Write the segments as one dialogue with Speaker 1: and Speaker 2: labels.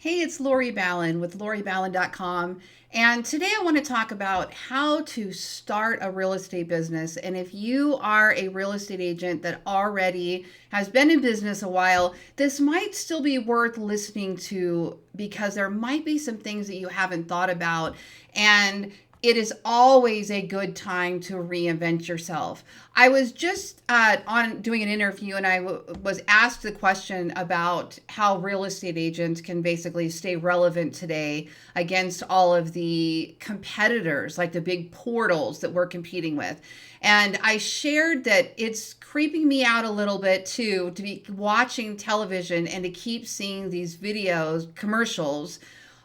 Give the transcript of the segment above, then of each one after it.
Speaker 1: Hey, it's Lori Ballin with LoriBallin.com. And today I want to talk about how to start a real estate business. And if you are a real estate agent that already has been in business a while, this might still be worth listening to because there might be some things that you haven't thought about. And it is always a good time to reinvent yourself. I was just on doing an interview and was asked the question about how real estate agents can basically stay relevant today against all of the competitors, like the big portals that we're competing with. And I shared that it's creeping me out a little bit too to be watching television and to keep seeing these videos, commercials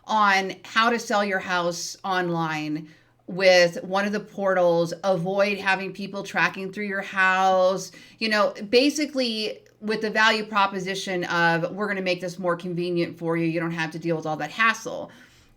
Speaker 1: on how to sell your house online with one of the portals, avoid having people tracking through your house, basically with the value proposition of we're going to make this more convenient for you. You don't have to deal with all that hassle.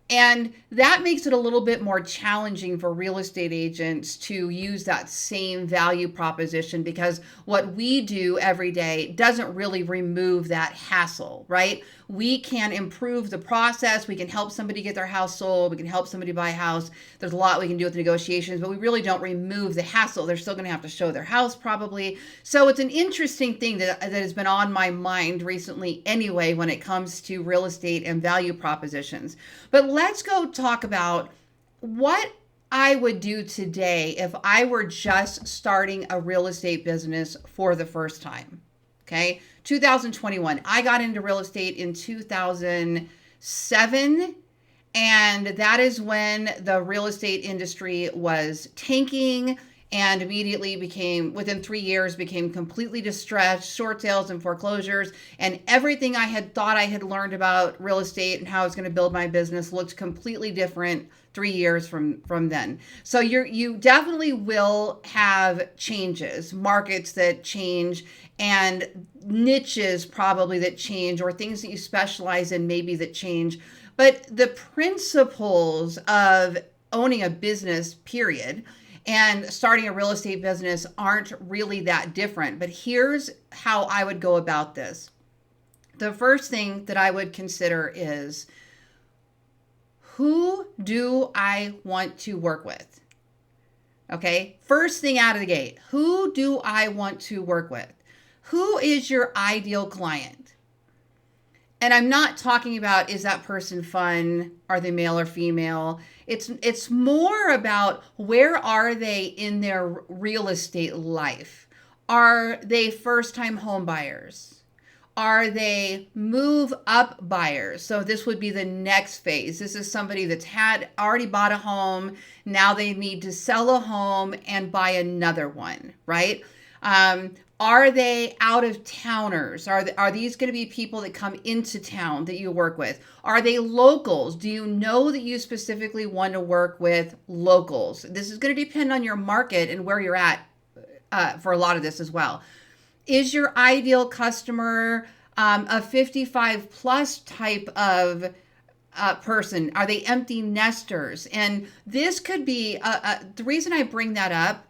Speaker 1: And that makes it a little bit more challenging for real estate agents to use that same value proposition because what we do every day doesn't really remove that hassle, right? We can improve the process. We can help somebody get their house sold. We can help somebody buy a house. There's a lot we can do with the negotiations, but we really don't remove the hassle. They're still going to have to show their house probably. So it's an interesting thing that has been on my mind recently anyway when it comes to real estate and value propositions. But let's go talk about what I would do today if I were just starting a real estate business for the first time. Okay, 2021. I got into real estate in 2007, and that is when the real estate industry was tanking and immediately became, within 3 years, became completely distressed, short sales and foreclosures. And everything I had thought I had learned about real estate and how I was going to build my business looked completely different 3 years from then. So you definitely will have changes, markets that change, and niches probably that change, or things that you specialize in maybe that change. But the principles of owning a business, period, and starting a real estate business aren't really that different. But here's how I would go about this. The first thing that I would consider is, who do I want to work with? Okay, first thing out of the gate, who do I want to work with? Who is your ideal client? And I'm not talking about, is that person fun? Are they male or female? It's more about, where are they in their real estate life? Are they first-time home buyers? Are they move up buyers? So this would be the next phase. This is somebody that's had already bought a home. Now they need to sell a home and buy another one, right? Are they out of towners? Are these going to be people that come into town that you work with? Are they locals? Do you know that you specifically want to work with locals? This is going to depend on your market and where you're at for a lot of this as well. Is your ideal customer a 55 plus type of person? Are they empty nesters? And this could be the reason I bring that up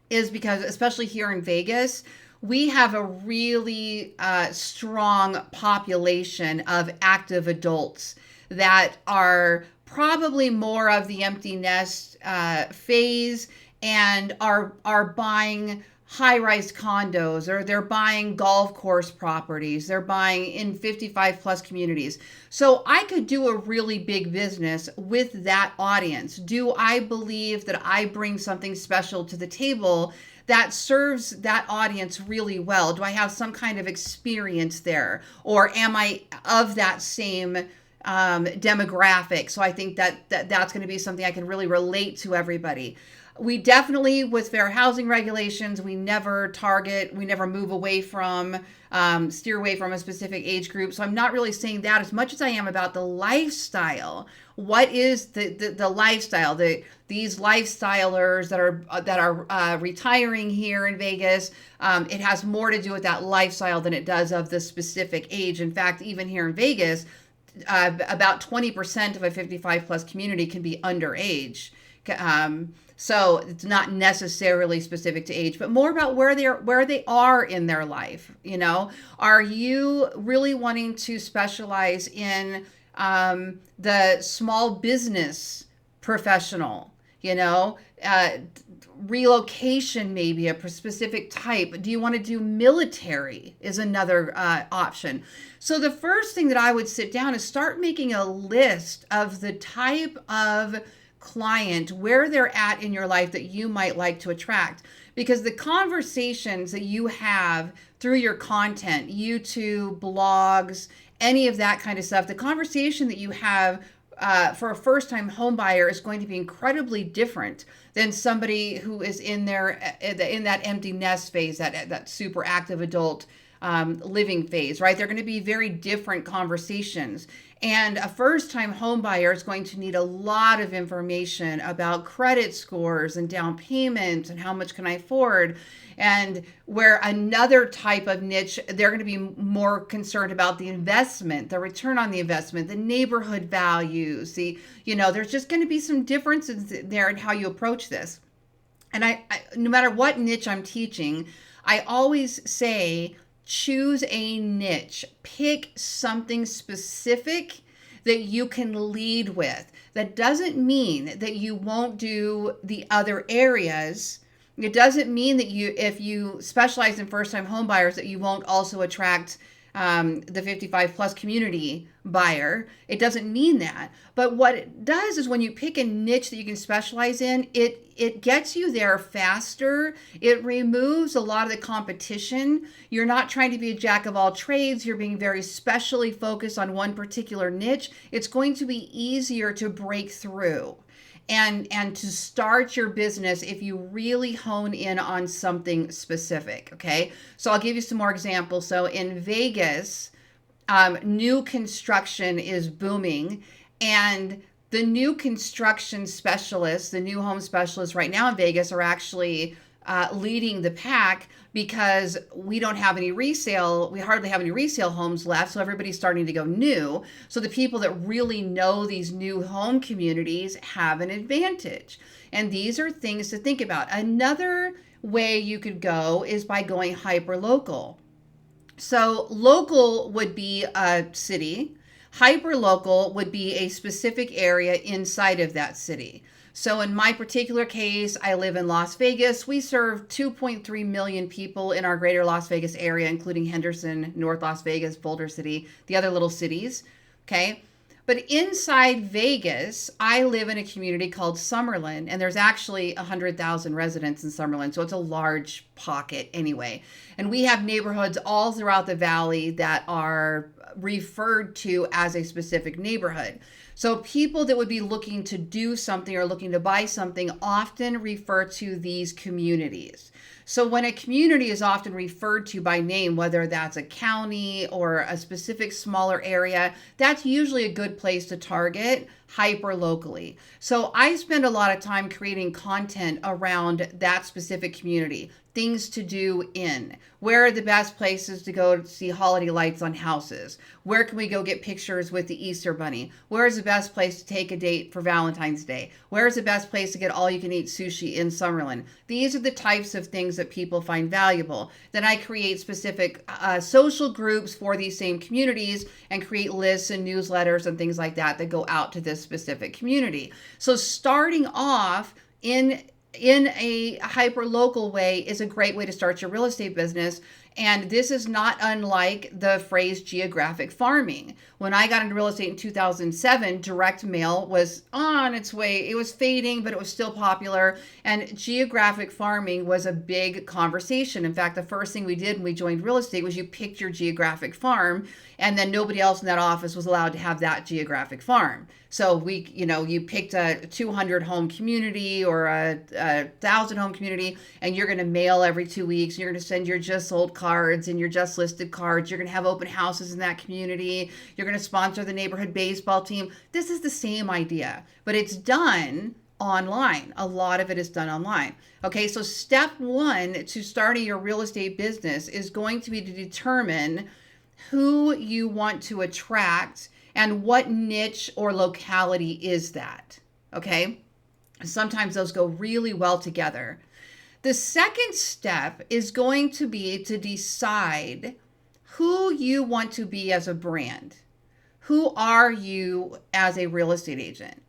Speaker 1: is because, especially here in Vegas, we have a really strong population of active adults that are probably more of the empty nest phase and are buying high-rise condos, or they're buying golf course properties. They're buying in 55 plus communities. So I could do a really big business with that audience. Do I believe that I bring something special to the table that serves that audience really well? Do I have some kind of experience there? Or am I of that same demographic? So I think that's going to be something I can really relate to everybody. We definitely, with fair housing regulations, we never move away from, steer away from a specific age group. So I'm not really saying that as much as I am about the lifestyle. What is the lifestyle? These lifestylers that are retiring here in Vegas, it has more to do with that lifestyle than it does of the specific age. In fact, even here in Vegas, about 20% of a 55 plus community can be underage. So it's not necessarily specific to age, but more about where they are in their life. Are you really wanting to specialize in the small business professional, you know, relocation, maybe a specific type. Do you want to do military is another option. So the first thing that I would sit down is start making a list of the type of client, where they're at in your life that you might like to attract. Because the conversations that you have through your content, YouTube, blogs, any of that kind of stuff, the conversation that you have for a first-time home buyer is going to be incredibly different than somebody who is in that empty nest phase, that super active adult living phase, right? They're going to be very different conversations. And a first-time home buyer is going to need a lot of information about credit scores and down payments and how much can I afford. And where another type of niche, they're going to be more concerned about the investment, the return on the investment, the neighborhood values. There's just going to be some differences there in how you approach this. And I no matter what niche I'm teaching, I always say, choose a niche. Pick something specific that you can lead with. That doesn't mean that you won't do the other areas. It doesn't mean that if you specialize in first-time home buyers, that you won't also attract the 55 plus community buyer. It doesn't mean that. But what it does is when you pick a niche that you can specialize in, it gets you there faster. It removes a lot of the competition. You're not trying to be a jack of all trades. You're being very specially focused on one particular niche. It's going to be easier to break through and to start your business if you really hone in on something specific. Okay, so I'll give you some more examples. So in Vegas, new construction is booming, and the new construction specialists, the new home specialists right now in Vegas are actually leading the pack, because we hardly have any resale homes left. So everybody's starting to go new. So the people that really know these new home communities have an advantage. And these are things to think about. Another way you could go is by going hyper local. So local would be a city. Hyper local would be a specific area inside of that city. So in my particular case, I live in Las Vegas. We serve 2.3 million people in our greater Las Vegas area, including Henderson, North Las Vegas, Boulder City, the other little cities. Okay. But inside Vegas, I live in a community called Summerlin, and there's actually 100,000 residents in Summerlin. So it's a large pocket anyway. And we have neighborhoods all throughout the valley that are referred to as a specific neighborhood. So people that would be looking to do something or looking to buy something often refer to these communities. So when a community is often referred to by name, whether that's a county or a specific smaller area, that's usually a good place to target hyper locally. So I spend a lot of time creating content around that specific community. Things to do in. Where are the best places to go to see holiday lights on houses? Where can we go get pictures with the Easter Bunny? Where is the best place to take a date for Valentine's Day? Where is the best place to get all-you-can-eat sushi in Summerlin? These are the types of things that people find valuable. Then I create specific social groups for these same communities and create lists and newsletters and things like that that go out to this specific community. So starting off in a hyper local way is a great way to start your real estate business. And this is not unlike the phrase geographic farming. When I got into real estate in 2007, direct mail was on its way. It was fading, but it was still popular. And geographic farming was a big conversation. In fact, the first thing we did when we joined real estate was you picked your geographic farm, and then nobody else in that office was allowed to have that geographic farm. So you picked a 200 home community or a 1,000 home community, and you're going to mail every 2 weeks. You're going to send your just sold cards and your just listed cards. You're going to have open houses in that community. You're going to sponsor the neighborhood baseball team. This is the same idea, but it's done online. A lot of it is done online. Okay, so step one to starting your real estate business is going to be to determine who you want to attract and what niche or locality is that. Okay, sometimes those go really well together. The second step is going to be to decide who you want to be as a brand. Who are you as a real estate agent?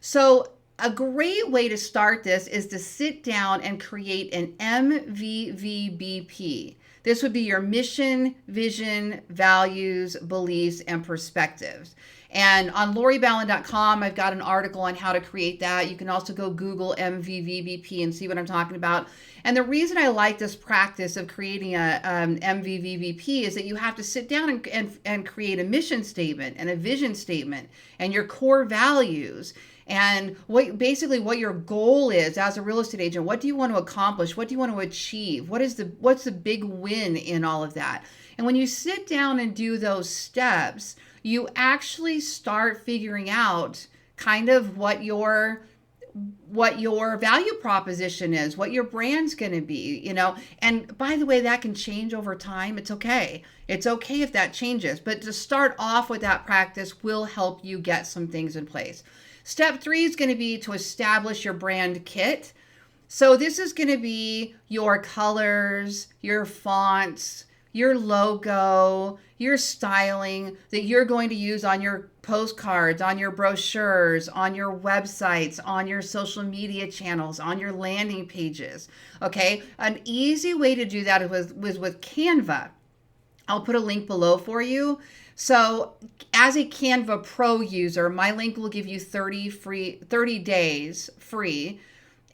Speaker 1: So a great way to start this is to sit down and create an MVVBP. This would be your mission, vision, values, beliefs, and perspectives. And on LoriBallin.com, I've got an article on how to create that. You can also go Google MVVBP and see what I'm talking about. And the reason I like this practice of creating a MVVBP is that you have to sit down and create a mission statement and a vision statement and your core values and what your goal is as a real estate agent. What do you want to accomplish? What do you want to achieve? What's the big win in all of that? And when you sit down and do those steps, you actually start figuring out kind of what your value proposition is, what your brand's going to be, And by the way, that can change over time. It's okay. It's okay if that changes, but to start off with that practice will help you get some things in place. Step 3 is going to be to establish your brand kit. So this is going to be your colors, your fonts, your logo, your styling that you're going to use on your postcards, on your brochures, on your websites, on your social media channels, on your landing pages. Okay, an easy way to do that was with Canva. I'll put a link below for you. So as a Canva Pro user, my link will give you 30 days free.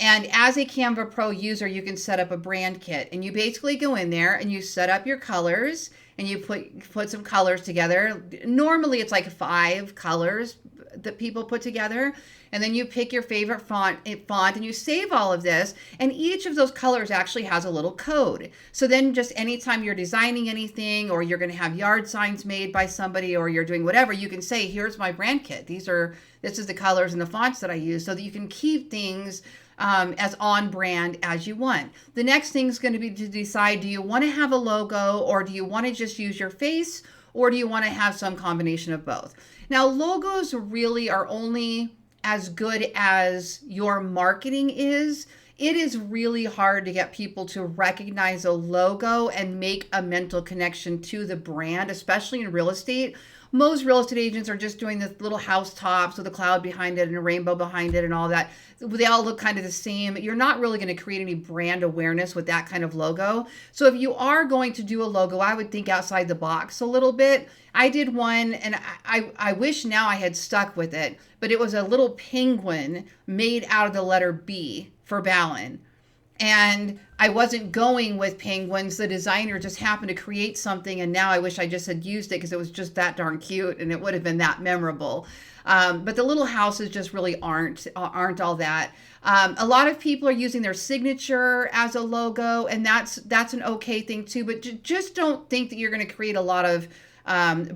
Speaker 1: And as a Canva Pro user, you can set up a brand kit, and you basically go in there and you set up your colors and you put some colors together. Normally it's like 5 colors that people put together. And then you pick your favorite font and you save all of this. And each of those colors actually has a little code. So then just anytime you're designing anything, or you're going to have yard signs made by somebody, or you're doing whatever, you can say, here's my brand kit. This is the colors and the fonts that I use, so that you can keep things as on brand as you want. The next thing is going to be to decide, do you want to have a logo, or do you want to just use your face, or do you want to have some combination of both? Now, logos really are only as good as your marketing is. It is really hard to get people to recognize a logo and make a mental connection to the brand, especially in real estate. Most real estate agents are just doing the little house tops with a cloud behind it and a rainbow behind it and all that. They all look kind of the same. You're not really going to create any brand awareness with that kind of logo. So if you are going to do a logo, I would think outside the box a little bit. I did one, and I wish now I had stuck with it, but it was a little penguin made out of the letter B for Ballin. And I wasn't going with penguins. The designer just happened to create something, and now I wish I just had used it because it was just that darn cute and it would have been that memorable. But the little houses just really aren't all that. A lot of people are using their signature as a logo, and that's an okay thing too. But just don't think that you're going to create a lot of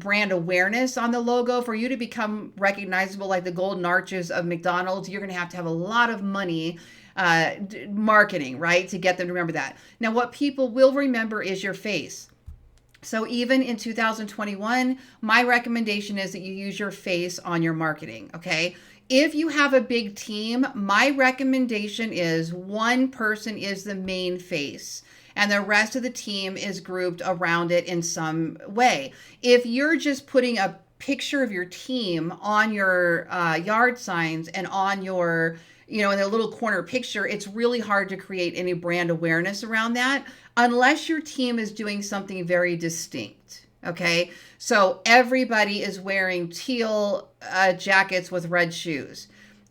Speaker 1: brand awareness on the logo. For you to become recognizable like the golden arches of McDonald's, you're going to have a lot of money marketing, right, to get them to remember that. Now, what people will remember is your face. So even in 2021, my recommendation is that you use your face on your marketing, okay? If you have a big team, my recommendation is one person is the main face, and the rest of the team is grouped around it in some way. If you're just putting a picture of your team on your yard signs and on your in a little corner picture, it's really hard to create any brand awareness around that unless your team is doing something very distinct. Okay, so everybody is wearing teal jackets with red shoes.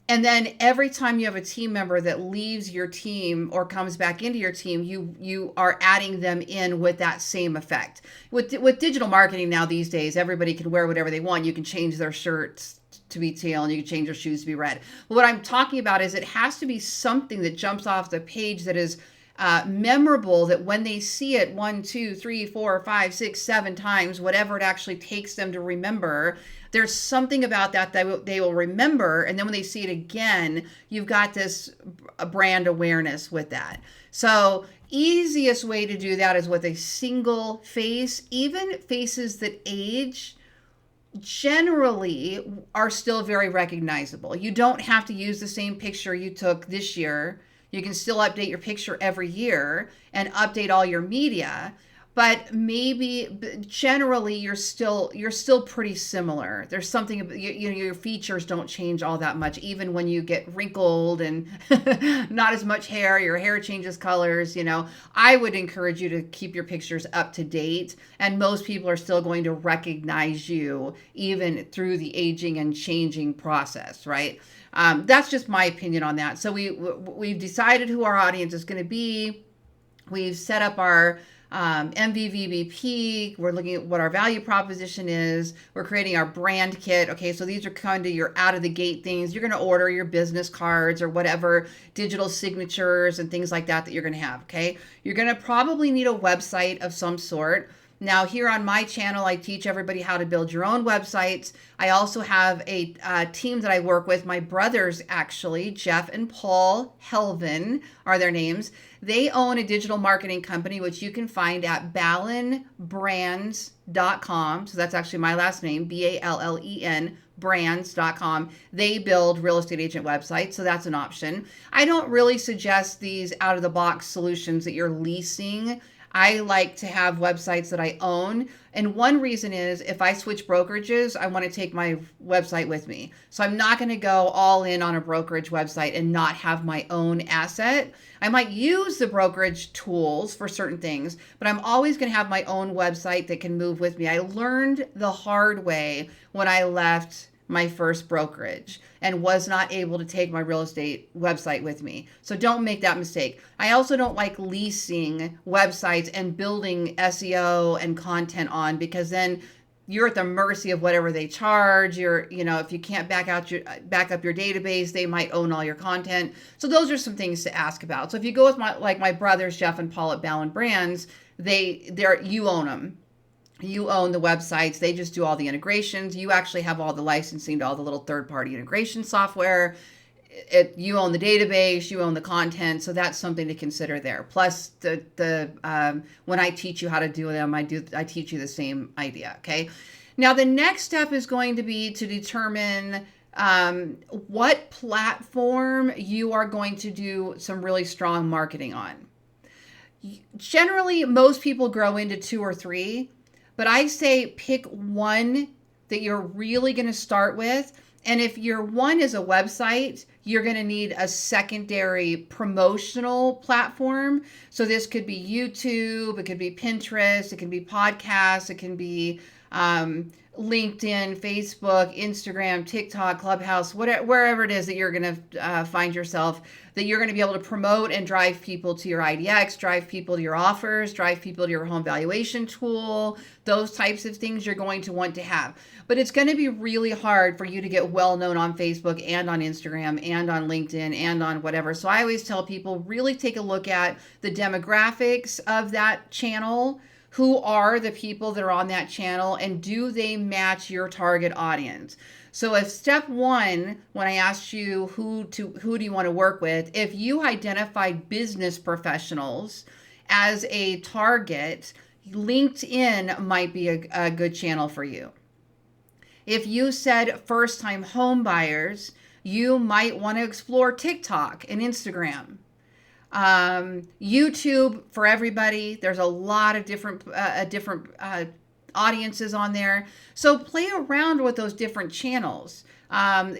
Speaker 1: And then every time you have a team member that leaves your team or comes back into your team, you are adding them in with that same effect. With digital marketing now these days, everybody can wear whatever they want. You can change their shirts to be teal and you can change their shoes to be red. But what I'm talking about is it has to be something that jumps off the page that is memorable, that when they see it 1, 2, 3, 4, 5, 6, 7 times, whatever it actually takes them to remember, there's something about that they will remember. And then when they see it again, you've got this brand awareness with that. So easiest way to do that is with a single face. Even faces that age generally are still very recognizable. You don't have to use the same picture you took this year. You can still update your picture every year and update all your media. but maybe generally you're still pretty similar. There's something, your features don't change all that much, even when you get wrinkled and not as much hair, your hair changes colors. I would encourage you to keep your pictures up to date, and most people are still going to recognize you even through the aging and changing process, right? That's just my opinion on that. So we've decided who our audience is going to be. We've set up our MVVBP. We're looking at what our value proposition is. We're creating our brand kit. Okay, so these are kind of your out of the gate things. You're going to order your business cards or whatever, digital signatures and things like that you're going to have. Okay, you're going to probably need a website of some sort. Now, here on my channel, I teach everybody how to build your own websites. I also have a team that I work with. My brothers, actually, Jeff and Paul Helvin are their names. They own a digital marketing company, which you can find at ballenbrands.com. So that's actually my last name, Ballen, brands.com. They build real estate agent websites, so that's an option. I don't really suggest these out-of-the-box solutions that you're leasing. I like to have websites that I own. And one reason is if I switch brokerages, I want to take my website with me. So I'm not going to go all in on a brokerage website and not have my own asset. I might use the brokerage tools for certain things, but I'm always going to have my own website that can move with me. I learned the hard way when I left my first brokerage and was not able to take my real estate website with me. So don't make that mistake. I also don't like leasing websites and building SEO and content on, because then you're at the mercy of whatever they charge. If you can't back up your database, they might own all your content. So those are some things to ask about. So if you go with my brothers, Jeff and Paul at Ballen Brands, you own them. You own the websites. They just do all the integrations. You actually have all the licensing to all the little third-party integration software. You own the database. You own the content. So that's something to consider there. Plus, when I teach you how to do them, I teach you the same idea. Okay. Now, the next step is going to be to determine what platform you are going to do some really strong marketing on. Generally, most people grow into 2 or 3. But I say pick one that you're really going to start with. And if your one is a website, you're going to need a secondary promotional platform. So this could be YouTube, it could be Pinterest, it can be podcasts, it can be LinkedIn, Facebook, Instagram, TikTok, Clubhouse, wherever it is that you're going to find yourself, that you're going to be able to promote and drive people to your IDX, drive people to your offers, drive people to your home valuation tool. Those types of things you're going to want to have. But it's going to be really hard for you to get well known on Facebook and on Instagram and on LinkedIn and on whatever. So I always tell people, really take a look at the demographics of that channel. Who are the people that are on that channel, and do they match your target audience? So if step 1, when I asked you who do you want to work with, if you identified business professionals as a target, LinkedIn might be a good channel for you. If you said first-time home buyers, you might want to explore TikTok and Instagram. YouTube for everybody. There's a lot of different audiences on there. So play around with those different channels.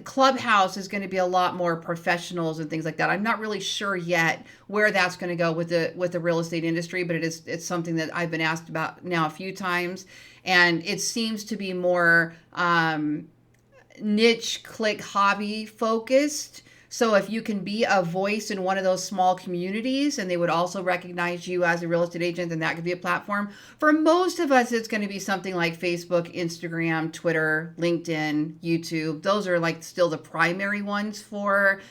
Speaker 1: Clubhouse is going to be a lot more professionals and things like that. I'm not really sure yet where that's going to go with the real estate industry, but it's something that I've been asked about now a few times, and it seems to be more niche, click, hobby focused. So if you can be a voice in one of those small communities and they would also recognize you as a real estate agent, then that could be a platform. For most of us, it's going to be something like Facebook, Instagram, Twitter, LinkedIn, YouTube. Those are like still the primary ones for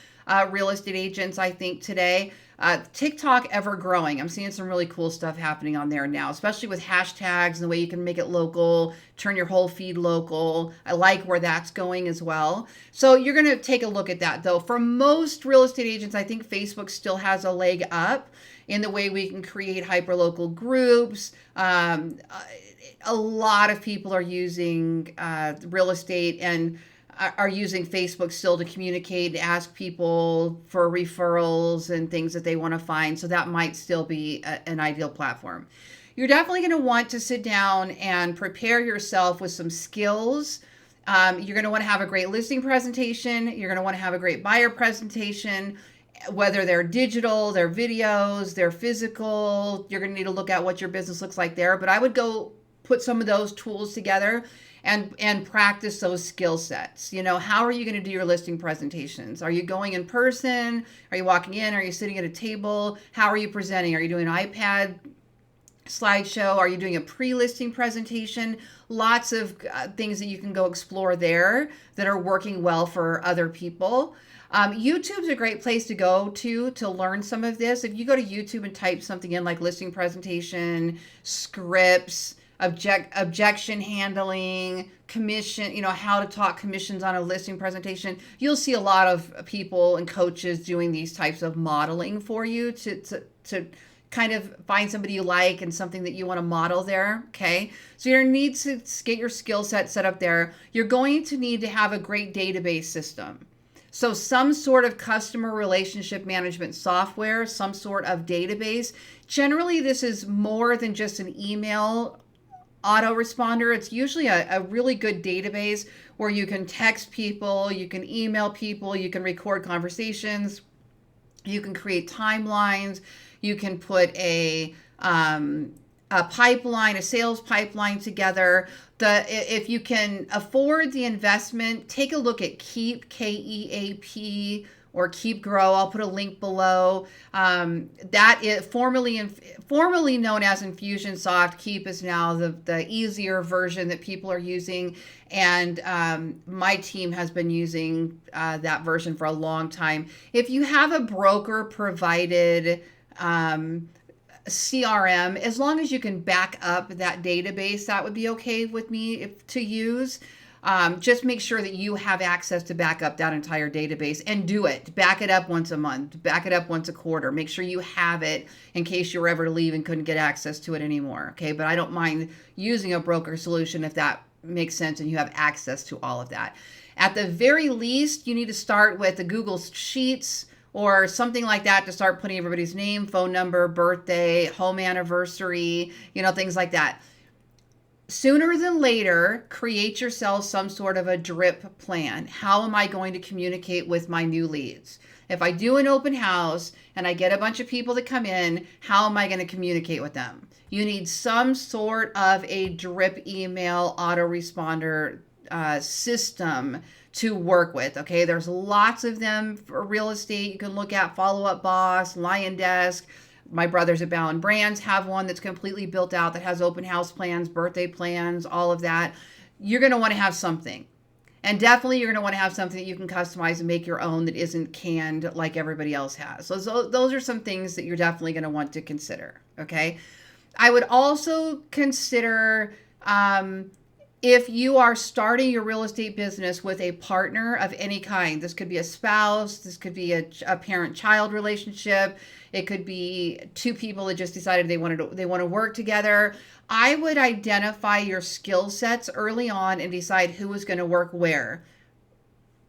Speaker 1: real estate agents, I think, today. TikTok ever growing. I'm seeing some really cool stuff happening on there now, especially with hashtags and the way you can make it local, turn your whole feed local. I like where that's going as well. So you're going to take a look at that though. For most real estate agents, I think Facebook still has a leg up in the way we can create hyperlocal groups. A lot of people are using real estate and are using Facebook still to communicate, to ask people for referrals and things that they want to find. So that might still be an ideal platform. you're definitely going to want to sit down and prepare yourself with some skills. You're going to want to have a great listing presentation. You're going to want to have a great buyer presentation, whether they're digital, they're videos, they're physical. You're going to need to look at what your business looks like there. But I would go put some of those tools together and practice those skill sets. You know, how are you going to do your listing presentations? Are you going in person? Are you walking in? Are you sitting at a table? How are you presenting? Are you doing an iPad slideshow? Are you doing a pre-listing presentation? Lots of things that you can go explore there that are working well for other people. YouTube's a great place to go to learn some of this. If you go to YouTube and type something in like listing presentation, scripts, objection handling, commission, you know, how to talk commissions on a listing presentation, you'll see a lot of people and coaches doing these types of modeling for you to kind of find somebody you like and something that you want to model there. Okay. So you're going to need to get your skill set up there. You're going to need to have a great database system. So some sort of customer relationship management software, some sort of database. Generally, this is more than just an email autoresponder. It's usually a really good database where you can text people, you can email people, you can record conversations, you can create timelines, you can put a pipeline, a sales pipeline together. If you can afford the investment, take a look at Keap, Keap, or Keap Grow. I'll put a link below. That is formerly known as Infusionsoft. Keap is now the easier version that people are using, and my team has been using that version for a long time. If you have a broker provided CRM, as long as you can back up that database, that would be okay with me to use. Just make sure that you have access to back up that entire database and do it. Back it up once a month, back it up once a quarter. Make sure you have it in case you were ever to leave and couldn't get access to it anymore. Okay, but I don't mind using a broker solution if that makes sense and you have access to all of that. At the very least, you need to start with the Google Sheets or something like that to start putting everybody's name, phone number, birthday, home anniversary, you know, things like that. Sooner than later, create yourself some sort of a drip plan. How am I going to communicate with my new leads? If I do an open house and I get a bunch of people that come in, how am I going to communicate with them? You need some sort of a drip email autoresponder system to work with. Okay, there's lots of them for real estate. You can look at Follow Up Boss, LionDesk. My brothers at Bowen Brands have one that's completely built out that has open house plans, birthday plans, all of that. You're going to want to have something. And definitely you're going to want to have something that you can customize and make your own that isn't canned like everybody else has. So those are some things that you're definitely going to want to consider. Okay. I would also consider if you are starting your real estate business with a partner of any kind. This could be a spouse, this could be a parent-child relationship, it could be two people that just decided they want to work together. I would identify your skill sets early on and decide who is going to work where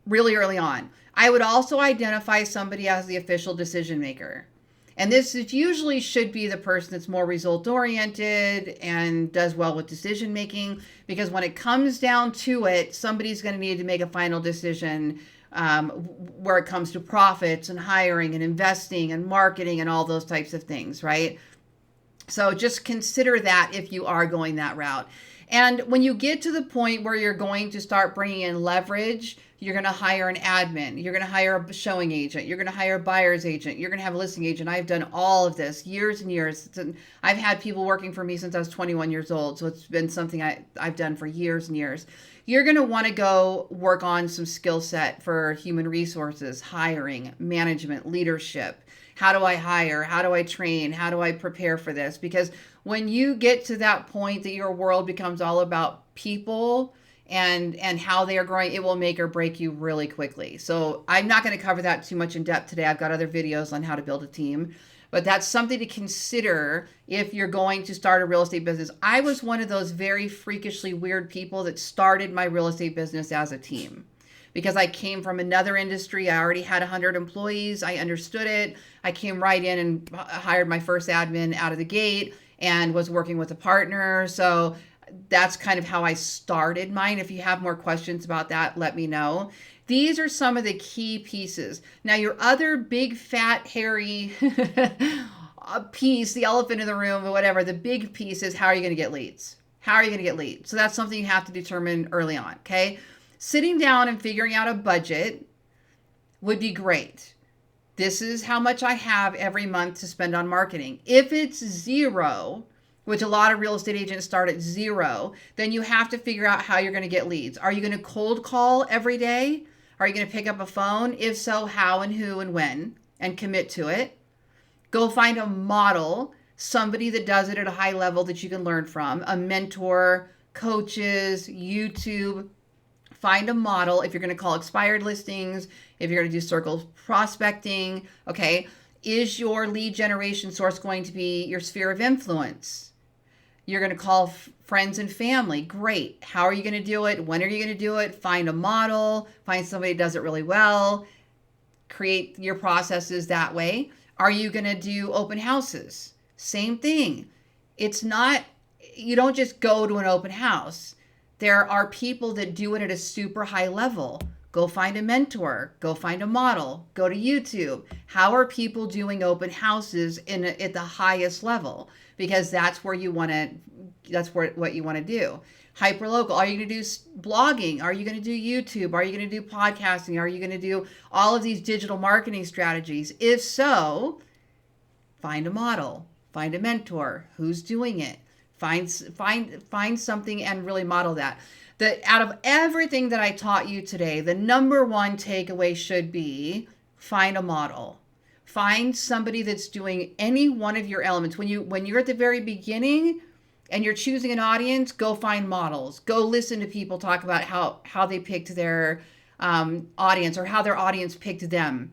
Speaker 1: really early on. I would also identify somebody as the official decision maker. And this usually should be the person that's more result oriented and does well with decision making, because when it comes down to it, somebody's going to need to make a final decision where it comes to profits and hiring and investing and marketing and all those types of things, right? So just consider that if you are going that route. And when you get to the point where you're going to start bringing in leverage, you're going to hire an admin, you're going to hire a showing agent, you're going to hire a buyer's agent, you're going to have a listing agent. I've done all of this years and years. I've had people working for me since I was 21 years old. So it's been something I've done for years and years. You're going to want to go work on some skill set for human resources, hiring, management, leadership. How do I hire? How do I train? How do I prepare for this? Because when you get to that point that your world becomes all about people and how they are growing, it will make or break you really quickly. So I'm not going to cover that too much in depth today. I've got other videos on how to build a team, but that's something to consider if you're going to start a real estate business. I was one of those very freakishly weird people that started my real estate business as a team, because I came from another industry. I already had 100 employees. I understood it. I came right in and hired my first admin out of the gate. and was working with a partner. So that's kind of how I started mine. If you have more questions about that, let me know. These are some of the key pieces. Now, your other big, fat, hairy piece, the elephant in the room or whatever, the big piece is how are you going to get leads? How are you going to get leads? So that's something you have to determine early on, okay? Sitting down and figuring out a budget would be great. This is how much I have every month to spend on marketing. If it's zero, which a lot of real estate agents start at zero, then you have to figure out how you're going to get leads. Are you going to cold call every day? Are you going to pick up a phone? If so, how and who and when, and commit to it. Go find a model, somebody that does it at a high level that you can learn from, a mentor, coaches, YouTube. Find a model if you're going to call expired listings, if you're going to do circle prospecting, okay? Is your lead generation source going to be your sphere of influence? You're going to call friends and family. Great. How are you going to do it? When are you going to do it? Find a model. Find somebody that does it really well. Create your processes that way. Are you going to do open houses? Same thing. It's not, you don't just go to an open house. There are people that do it at a super high level. Go find a mentor, go find a model, go to YouTube. How are people doing open houses at the highest level? Because that's where you want to, what you want to do. Hyperlocal. Are you going to do blogging? Are you going to do YouTube? Are you going to do podcasting? Are you going to do all of these digital marketing strategies? If so, find a model, find a mentor. Who's doing it? Find something and really model that. Out of everything that I taught you today, the number one takeaway should be find a model. Find somebody that's doing any one of your elements. When you're at the very beginning and you're choosing an audience, go find models. Go listen to people talk about how they picked their audience or how their audience picked them.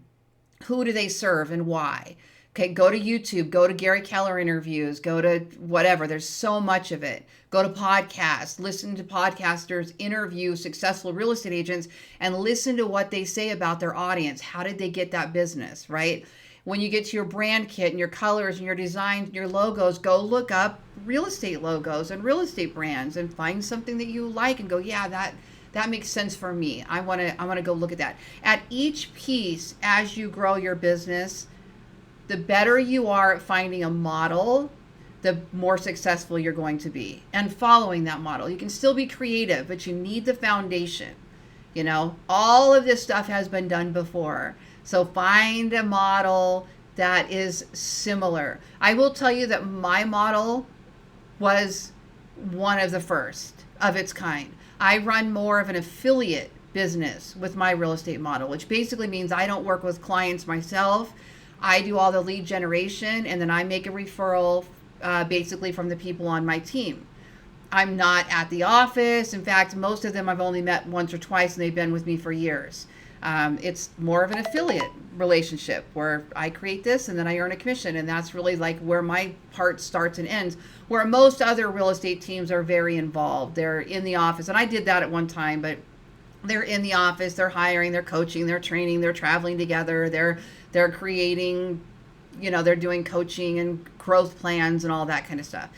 Speaker 1: Who do they serve and why? Okay, go to YouTube, go to Gary Keller interviews, go to whatever. There's so much of it. Go to podcasts, listen to podcasters interview successful real estate agents and listen to what they say about their audience. How did they get that business, right? When you get to your brand kit and your colors and your designs and your logos, go look up real estate logos and real estate brands and find something that you like and go, yeah, that makes sense for me. I want to go look at that. At each piece, as you grow your business, the better you are at finding a model, the more successful you're going to be. And following that model. You can still be creative, but you need the foundation. You know, all of this stuff has been done before. So find a model that is similar. I will tell you that my model was one of the first of its kind. I run more of an affiliate business with my real estate model, which basically means I don't work with clients myself. I do all the lead generation, and then I make a referral basically from the people on my team. I'm not at the office. In fact, most of them I've only met once or twice, and they've been with me for years. It's more of an affiliate relationship where I create this and then I earn a commission, and that's really like where my part starts and ends, where most other real estate teams are very involved. They're in the office, and I did that at one time, but they're in the office, they're hiring, they're coaching, they're training, they're traveling together, they're creating, they're doing coaching and growth plans and all that kind of stuff.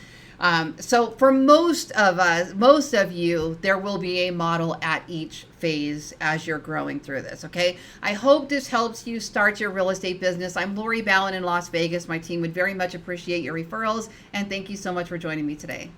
Speaker 1: So for most of you, there will be a model at each phase as you're growing through this, okay? I hope this helps you start your real estate business. I'm Lori Ballin in Las Vegas. My team would very much appreciate your referrals, and thank you so much for joining me today.